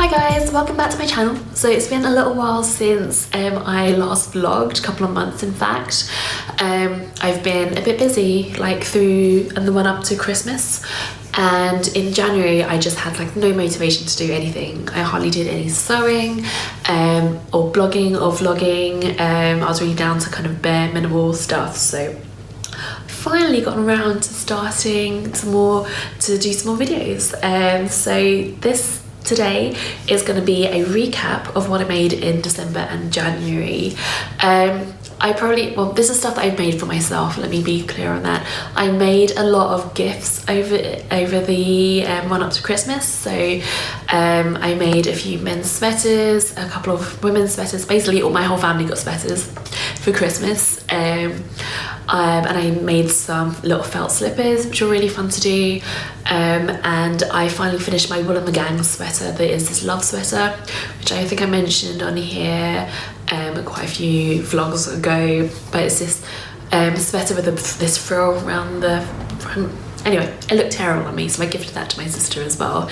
Hi guys, welcome back to my channel. So it's been a little while since I last vlogged, a couple of months in fact. I've been a bit busy through and the run up to Christmas, and in January I just had no motivation to do anything. I hardly did any sewing or blogging or vlogging. I was really down to kind of bare minimal stuff, so finally gotten around to starting to do some more videos. So today is going to be a recap of what I made in December and January. This is stuff that I've made for myself, let me be clear on that. I made a lot of gifts over the run up to Christmas. So I made a few men's sweaters, a couple of women's sweaters. Basically my whole family got sweaters for Christmas. And I made some little felt slippers, which were really fun to do. And I finally finished my Wool and the Gang sweater. That is this love sweater, which I think I mentioned on here quite a few vlogs ago. But it's this sweater with this frill around the front. Anyway, it looked terrible on me, so I gifted that to my sister as well.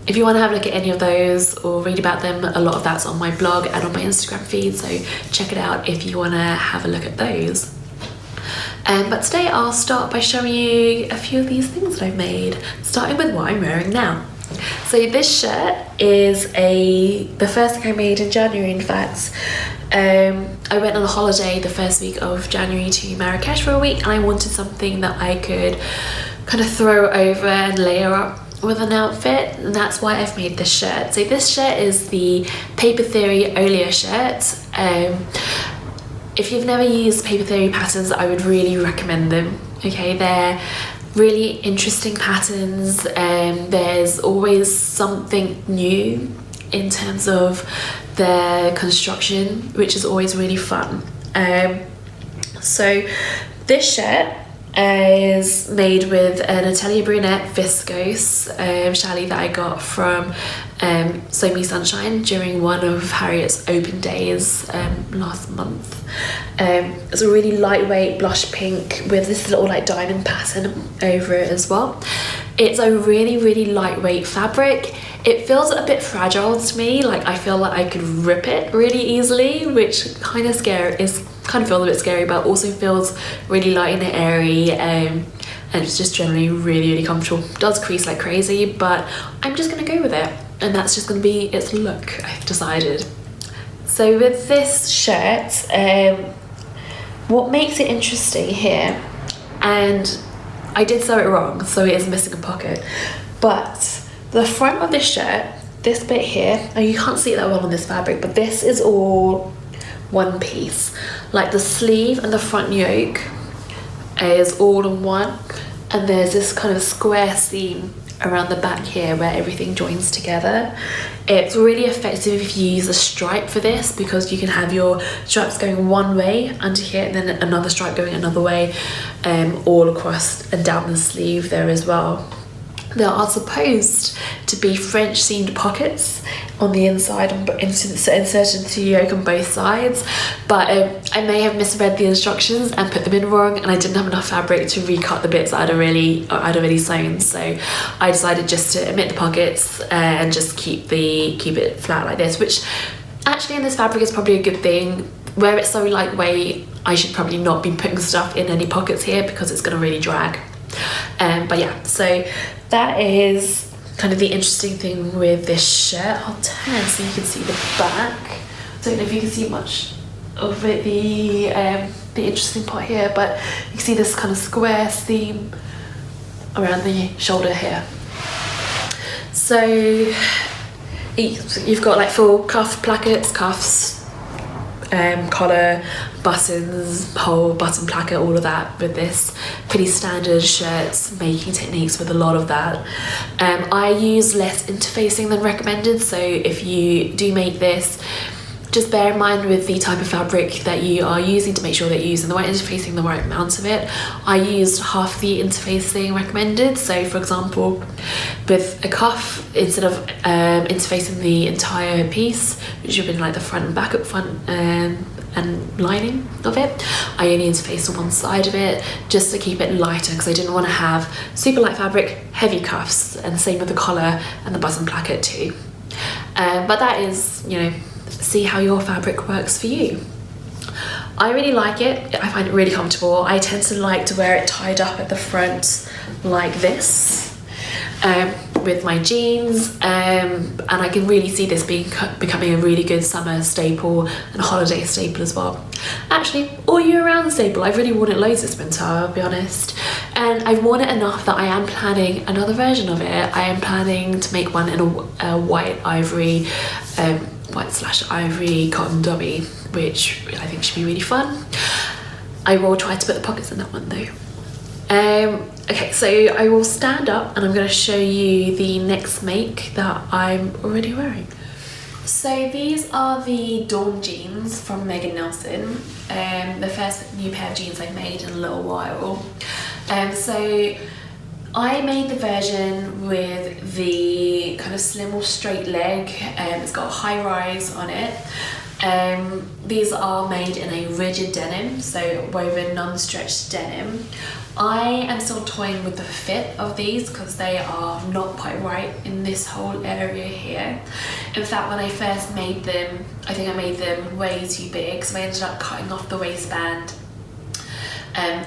If you want to have a look at any of those or read about them, a lot of that's on my blog and on my Instagram feed, so check it out if you want to have a look at those. But today I'll start by showing you a few of these things that I've made, starting with what I'm wearing now. So this shirt is the first thing I made in January, in fact. I went on a holiday the first week of January to Marrakesh for a week, and I wanted something that I could kind of throw over and layer up with an outfit, and that's why I've made this shirt. So this shirt is the Paper Theory Olya shirt. If you've never used Paper Theory patterns, I would really recommend them. Okay, they're really interesting patterns, and there's always something new in terms of their construction, which is always really fun. So this shirt is made with an Atelier Brunette viscose challis that I got from Sew Me Sunshine during one of Harriet's open days last month. It's a really lightweight blush pink with this little diamond pattern over it as well. It's a really lightweight fabric. It feels a bit fragile to me, I feel like I could rip it really easily, which kind of feels a bit scary, but also feels really light and airy, and it's just generally really comfortable. It does crease like crazy, but I'm just gonna go with it, and that's just gonna be its look, I've decided. So with this shirt, what makes it interesting here, and I did sew it wrong, so it is missing a pocket, but the front of this shirt, this bit here, and you can't see it that well on this fabric, but this is all one piece. The sleeve and the front yoke is all in one, and there's this kind of square seam around the back here where everything joins together. It's really effective if you use a stripe for this, because you can have your stripes going one way under here and then another stripe going another way, all across and down the sleeve there as well. There are supposed to be French seamed pockets on the inside inserted into the yoke on both sides, but I may have misread the instructions and put them in wrong, and I didn't have enough fabric to recut the bits that I'd already sewn, so I decided just to omit the pockets and just keep it flat like this, which actually in this fabric is probably a good thing. Where it's so lightweight, I should probably not be putting stuff in any pockets here because it's going to really drag. But yeah, so that is kind of the interesting thing with this shirt. I'll turn so you can see the back. Don't know if you can see much of it, the interesting part here, but you can see this kind of square seam around the shoulder here. So you've got full cuff plackets, cuffs, collar, buttons, whole button placket, all of that with this. Pretty standard shirts making techniques with a lot of that. I use less interfacing than recommended, so if you do make this, just bear in mind with the type of fabric that you are using to make sure that you're using the right interfacing, the right amount of it. I used half the interfacing recommended, so for example with a cuff, instead of interfacing the entire piece, which would have been the front and back, up front and lining of it, I only interfaced on one side of it just to keep it lighter, because I didn't want to have super light fabric, heavy cuffs, and the same with the collar and the button placket too. But that is, you know, see how your fabric works for you. I really like it. I find it really comfortable. I tend to like to wear it tied up at the front like this with my jeans, and I can really see this becoming a really good summer staple and holiday staple as well. Actually, all year round staple. I've really worn it loads this winter, I'll be honest. And I've worn it enough that I am planning another version of it. I am planning to make one in a white ivory, white/ivory cotton dummy, which I think should be really fun. I will try to put the pockets in that one though. Okay, so I will stand up and I'm going to show you the next make that I'm already wearing. So these are the Dawn jeans from Nielsen, the first new pair of jeans I've made in a little while. So I made the version with the kind of slim or straight leg. It's got a high rise on it. These are made in a rigid denim, so woven non-stretched denim. I am still toying with the fit of these because they are not quite right in this whole area here. In fact, when I first made them, I think I made them way too big, so I ended up cutting off the waistband,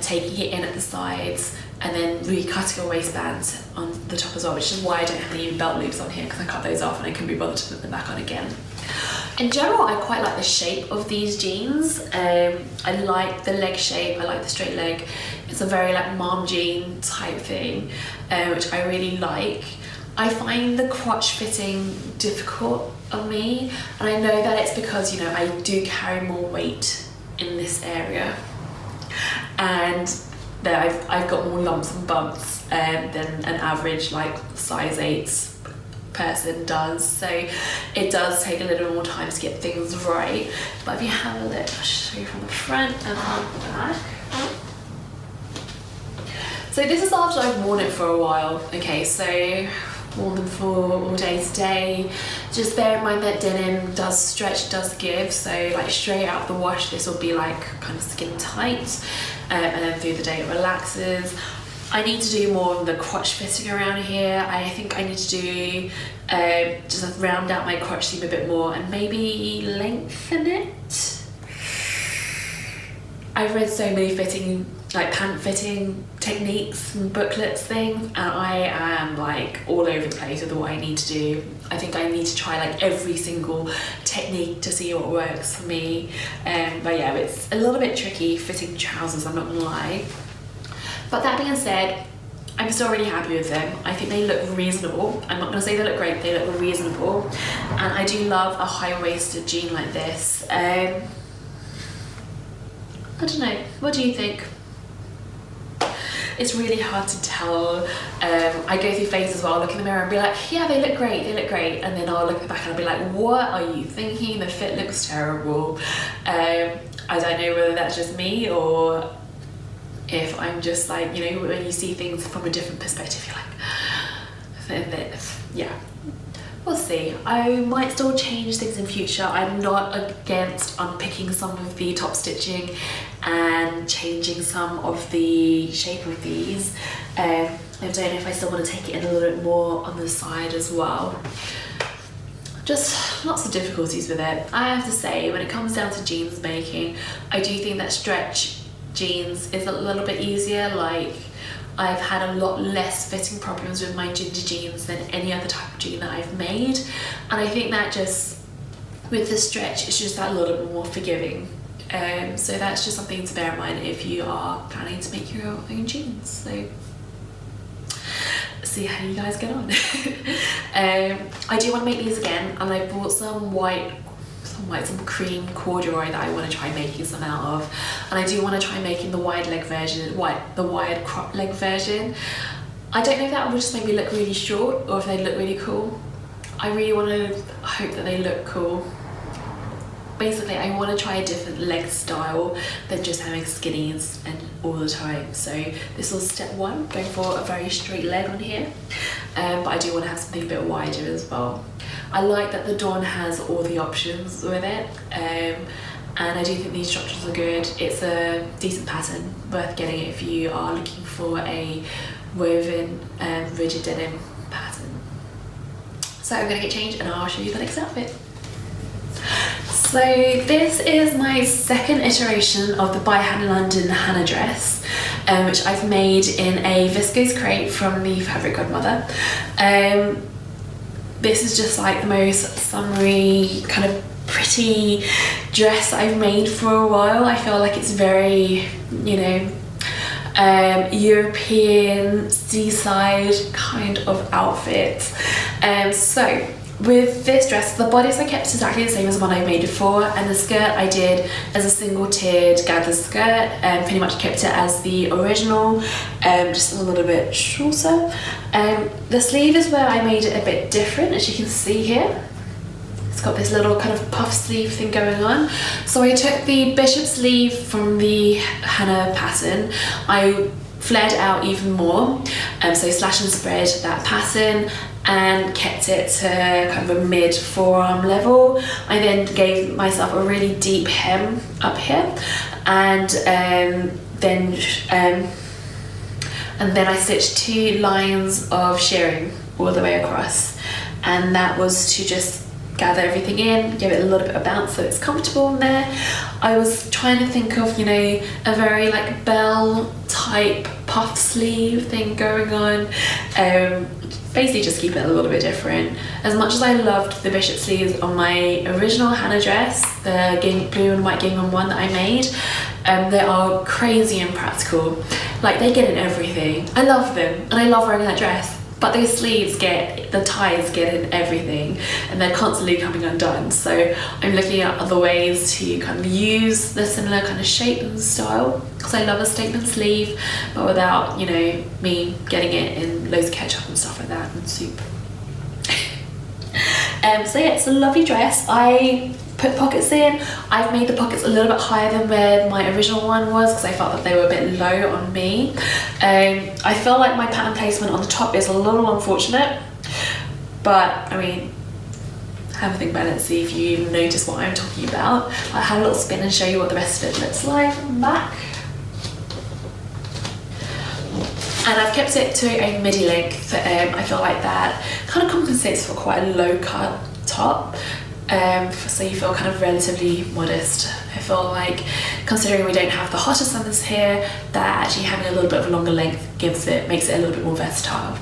taking it in at the sides, and then recutting a waistband on the top as well, which is why I don't have any belt loops on here, because I cut those off and I couldn't be bothered to put them back on again. In general, I quite like the shape of these jeans. I like the leg shape, I like the straight leg. It's a very like mom jean type thing, which I really like. I find the crotch fitting difficult on me, and I know that it's because, you know, I do carry more weight in this area, and that I've got more lumps and bumps than an average like size 8 person does, so it does take a little more time to get things right. But if you have a look, I'll show you from the front and from the back. So this is after I've worn it for a while. Okay, so worn them for all day today. Just bear in mind that denim does stretch, does give, so like straight out the wash this will be like kind of skin tight, and then through the day it relaxes. I need to do more of the crotch fitting around here. I think I need to do just round out my crotch seam a bit more and maybe lengthen it. I've read so many fitting, like pant fitting techniques and booklets things, and I am like all over the place with what I need to do. I think I need to try like every single technique to see what works for me. But yeah, it's a little bit tricky fitting trousers, I'm not gonna lie. But that being said, I'm still really happy with them. I think they look reasonable. I'm not gonna say they look great, they look reasonable. And I do love a high-waisted jean like this. I don't know, what do you think? It's really hard to tell. I go through phases as well, look in the mirror and be like, yeah, they look great. And then I'll look at the back and I'll be like, what are you thinking? The fit looks terrible. I don't know whether that's just me or if I'm just like, you know, when you see things from a different perspective, you're like, yeah, we'll see. I might still change things in future. I'm not against unpicking some of the top stitching and changing some of the shape of these. I don't know if I still want to take it in a little bit more on the side as well. Just lots of difficulties with it. I have to say, when it comes down to jeans making, I do think that stretch jeans is a little bit easier. Like, I've had a lot less fitting problems with my ginger jeans than any other type of jean that I've made, and I think that just with the stretch it's just that little bit more forgiving. So that's just something to bear in mind if you are planning to make your own jeans. So see how you guys get on. I do want to make these again, and I bought some some cream corduroy that I want to try making some out of, and I do want to try making the wide leg version, the wide crop leg version. I don't know if that will just make me look really short or if they look really cool. I really want to hope that they look cool. Basically, I want to try a different leg style than just having skinnies and all the time. So this was step one, going for a very straight leg on here, but I do want to have something a bit wider as well. I like that the Dawn has all the options with it, and I do think these structures are good. It's a decent pattern, worth getting it if you are looking for a woven rigid denim pattern. So I'm gonna get changed and I'll show you the next outfit. So this is my second iteration of the By Hannah London Hannah dress, which I've made in a viscose crepe from the Fabric Godmother. This is just like the most summery, kind of pretty dress I've made for a while. I feel like it's very, you know, European seaside kind of outfit. So with this dress, the bodice I kept exactly the same as the one I made before, and the skirt I did as a single tiered gathered skirt, and pretty much kept it as the original, just a little bit shorter. The sleeve is where I made it a bit different, as you can see here. It's got this little kind of puff sleeve thing going on. So I took the bishop sleeve from the Hannah pattern, I flared it out even more, so slash and spread that pattern and kept it to kind of a mid forearm level. I then gave myself a really deep hem up here, and then I stitched 2 lines of shirring all the way across, and that was to just gather everything in, give it a little bit of bounce so it's comfortable in there. I was trying to think of, you know, a very like bell type puff sleeve thing going on. Basically just keep it a little bit different. As much as I loved the bishop sleeves on my original Hannah dress, the blue and white gingham one that I made, they are crazy and practical. Like, they get in everything. I love them and I love wearing that dress. But those sleeves the ties get in everything, and they're constantly coming undone. So I'm looking at other ways to kind of use the similar kind of shape and style, because I love a statement sleeve, but without, you know, me getting it in loads of ketchup and stuff like that and soup. So yeah, it's a lovely dress. I put pockets in. I've made the pockets a little bit higher than where my original one was, because I felt that they were a bit low on me. I feel like my pattern placement on the top is a little unfortunate, but I mean, have a think about it and see if you notice what I'm talking about. I'll have a little spin and show you what the rest of it looks like from the back. And I've kept it to a midi length. I feel like that kind of compensates for quite a low cut top. So you feel kind of relatively modest. I feel like, considering we don't have the hotter summers here, that actually having a little bit of a longer length makes it a little bit more versatile.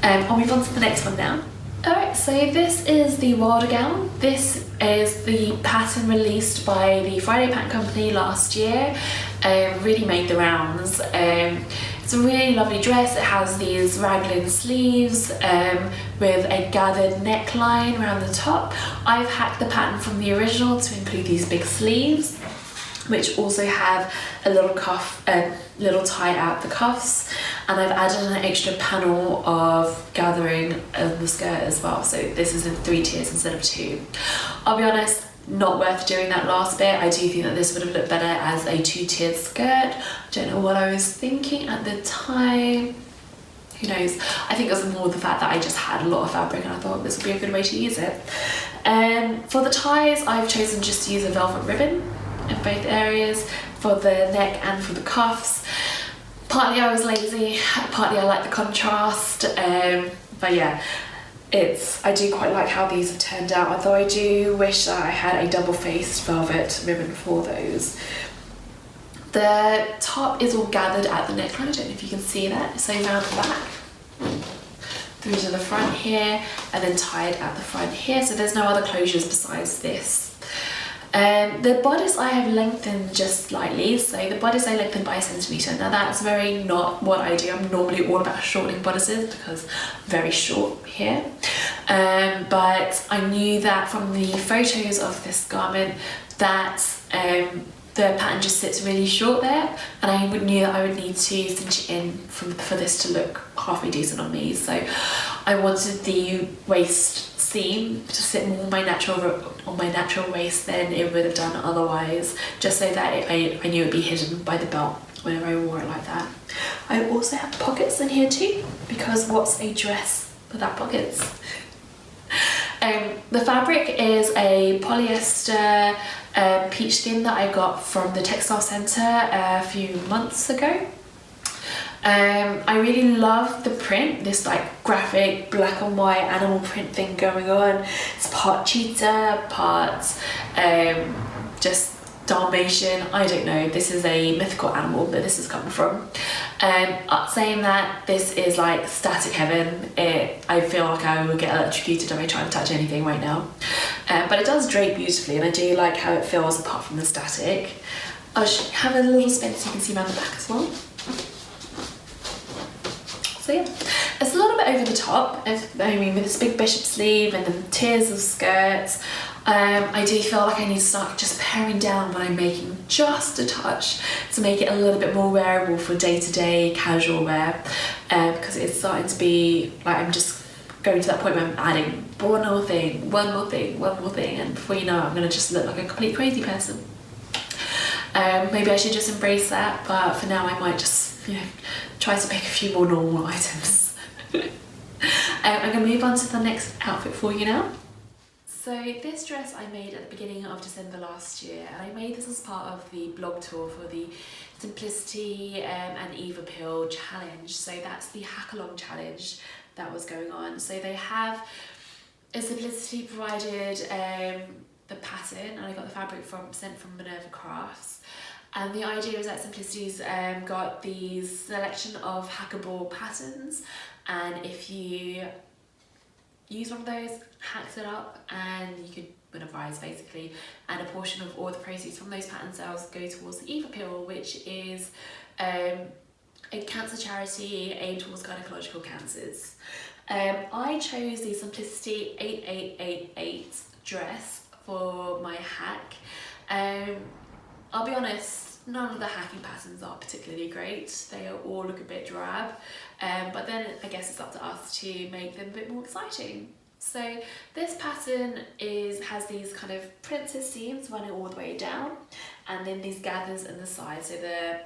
I'll move on to the next one now. Alright, so this is the Wilder gown. This is the pattern released by the Friday Pattern Company last year. Really made the rounds. It's a really lovely dress. It has these raglan sleeves with a gathered neckline around the top. I've hacked the pattern from the original to include these big sleeves, which also have a little cuff, little tie out the cuffs, and I've added an extra panel of gathering of the skirt as well. So this is in 3 tiers instead of 2. I'll be honest, not worth doing that last bit. I do think that this would have looked better as a 2-tiered skirt. I don't know what I was thinking at the time. Who knows? I think it was more the fact that I just had a lot of fabric and I thought this would be a good way to use it. For the ties, I've chosen just to use a velvet ribbon in both areas, for the neck and for the cuffs. Partly I was lazy, partly I like the contrast, but yeah. I do quite like how these have turned out, although I do wish that I had a double-faced velvet ribbon for those. The top is all gathered at the neckline, I don't know if you can see that, so round the back, through to the front here, and then tied at the front here, so there's no other closures besides this. The bodice I have lengthened just slightly, so the bodice I lengthened by 1 centimetre. Now that's very not what I do. I'm normally all about shortening bodices because I'm very short here. But I knew that from the photos of this garment that the pattern just sits really short there, and I knew that I would need to cinch it in for this to look halfway decent on me. So I wanted the waist seam to sit more on my natural waist than it would have done otherwise, just so that I knew it would be hidden by the belt whenever I wore it like that. I also have pockets in here too, because what's a dress without pockets? The fabric is a polyester peachskin that I got from the Textile Centre a few months ago. I really love the print, this like graphic black and white animal print thing going on. It's part cheetah, part just Dalmatian, I don't know, this is a mythical animal that this has come from. Saying that, this is like static heaven. I feel like I will get electrocuted if I try and touch anything right now. But it does drape beautifully, and I do like how it feels apart from the static. I'll have a little spin so you can see around the back as well. So yeah, it's a little bit over the top, I mean with this big bishop sleeve and then tiers of skirts. I do feel like I need to start just paring down when I'm making just a touch to make it a little bit more wearable for day-to-day casual wear, because it's starting to be like I'm just going to that point where I'm adding one more thing, and before you know it, I'm going to just look like a complete crazy person. Maybe I should just embrace that, but for now I might just, you know, try to make a few more normal items. I'm going to move on to the next outfit for you now. So this dress I made at the beginning of December last year, and I made this as part of the blog tour for the Simplicity and Eve Appeal challenge. So that's the hack along challenge that was going on. So they have a Simplicity provided the pattern, and I got the fabric sent from Minerva Crafts. And the idea is that Simplicity's got these selection of hackable patterns, and if you use one of those, hacks it up, and you could win a prize basically, and a portion of all the proceeds from those pattern sales go towards the Eve Appeal, which is a cancer charity aimed towards gynecological cancers. I chose the Simplicity 8888 dress for my hack. I'll be honest, none of the hacking patterns are particularly great. They all look a bit drab, but then I guess it's up to us to make them a bit more exciting. So this pattern has these kind of princess seams running all the way down, and then these gathers in the side. So the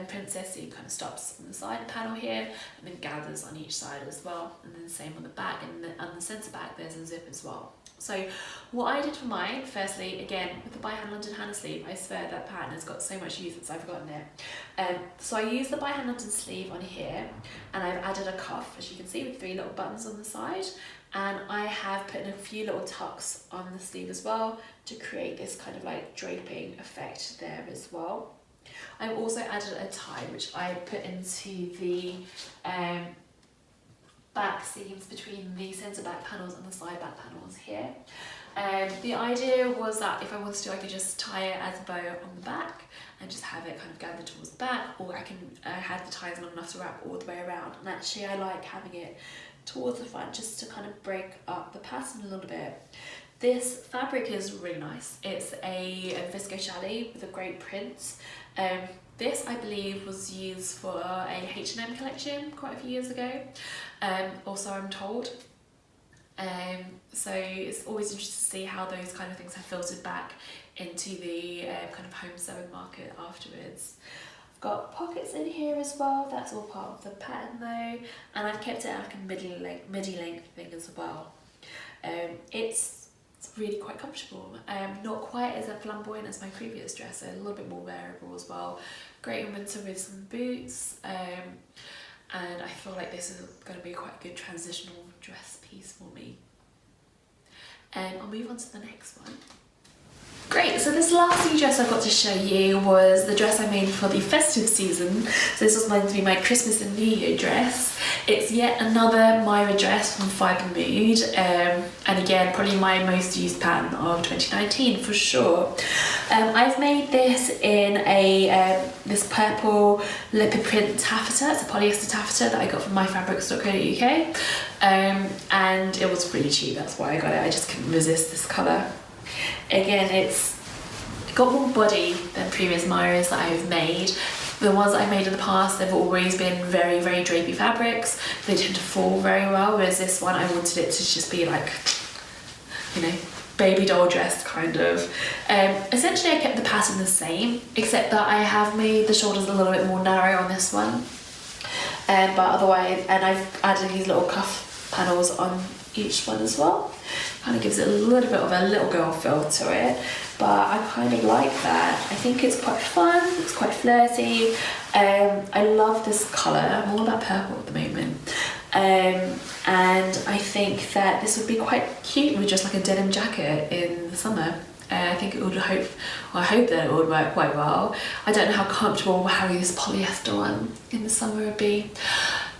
princess seam kind of stops on the side panel here, and then gathers on each side as well, and then the same on the back, and on the centre back there's a zip as well. So what I did for mine, firstly, again, with the by hand London Hannah sleeve, I swear that pattern has got so much use since I've forgotten it. So I used the by hand London sleeve on here, and I've added a cuff, as you can see, with 3 little buttons on the side, and I have put in a few little tucks on the sleeve as well to create this kind of like draping effect there as well. I've also added a tie, which I put into the back seams between the centre back panels and the side back panels here. The idea was that if I wanted to, I could just tie it as a bow on the back and just have it kind of gathered towards the back, or I can have the ties long enough to wrap all the way around. And actually I like having it towards the front just to kind of break up the pattern a little bit. This fabric is really nice. It's a viscose challis with a great print. This, I believe, was used for a H&M collection quite a few years ago, also I'm told. So it's always interesting to see how those kind of things have filtered back into the kind of home sewing market afterwards. I've got pockets in here as well, that's all part of the pattern though, and I've kept it like a midi length thing as well. It's really quite comfortable, not quite as flamboyant as my previous dress, so a little bit more wearable as well. Great in winter with some boots, and I feel like this is going to be quite a good transitional dress piece for me. I'll move on to the next one. Great, so this last new dress I've got to show you was the dress I made for the festive season. So this was meant to be my Christmas and New Year dress. It's yet another Mira dress from Fibre, and again, probably my most used pattern of 2019 for sure. I've made this in this purple leopard print taffeta. It's a polyester taffeta that I got from myfabrics.co.uk, and it was really cheap, that's why I got it. I just couldn't resist this colour. Again, it's got more body than previous Miras that I've made. The ones that I've made in the past, they've always been very, very drapey fabrics. They tend to fall very well, whereas this one I wanted it to just be like, you know, baby doll dress kind of. Essentially I kept the pattern the same, except that I have made the shoulders a little bit more narrow on this one. But otherwise, and I've added these little cuff panels on each one as well. Kind of gives it a little bit of a little girl feel to it, but I kind of like that. I think it's quite fun, it's quite flirty. I love this colour. I'm all about purple at the moment. And I think that this would be quite cute with just like a denim jacket in the summer. I think it would I hope that it would work quite well. I don't know how comfortable having this polyester one in the summer would be.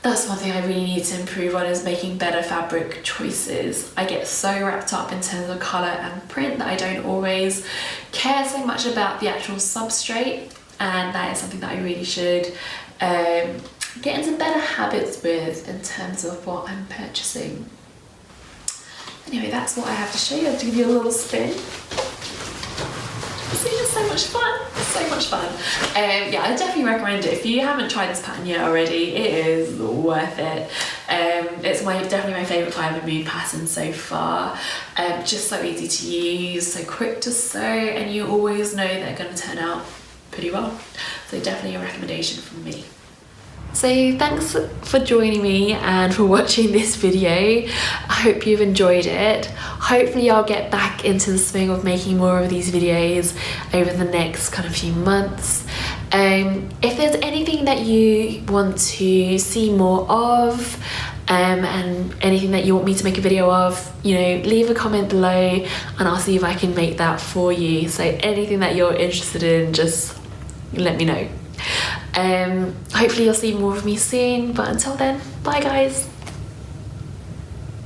That's one thing I really need to improve on, is making better fabric choices. I get so wrapped up in terms of colour and print that I don't always care so much about the actual substrate, and that is something that I really should get into better habits with in terms of what I'm purchasing. Anyway, that's what I have to show you. I have to give you a little spin. See, it's so much fun. It's so much fun. Yeah, I definitely recommend it. If you haven't tried this pattern yet already, it is worth it. It's definitely my favourite Fibre mood pattern so far. Just so easy to use, so quick to sew, and you always know they're going to turn out pretty well. So definitely a recommendation from me. So thanks for joining me and for watching this video. I hope you've enjoyed it. Hopefully I'll get back into the swing of making more of these videos over the next kind of few months. If there's anything that you want to see more of, and anything that you want me to make a video of, you know, leave a comment below and I'll see if I can make that for you. So anything that you're interested in, just let me know. Hopefully you'll see more of me soon, but until then, bye guys.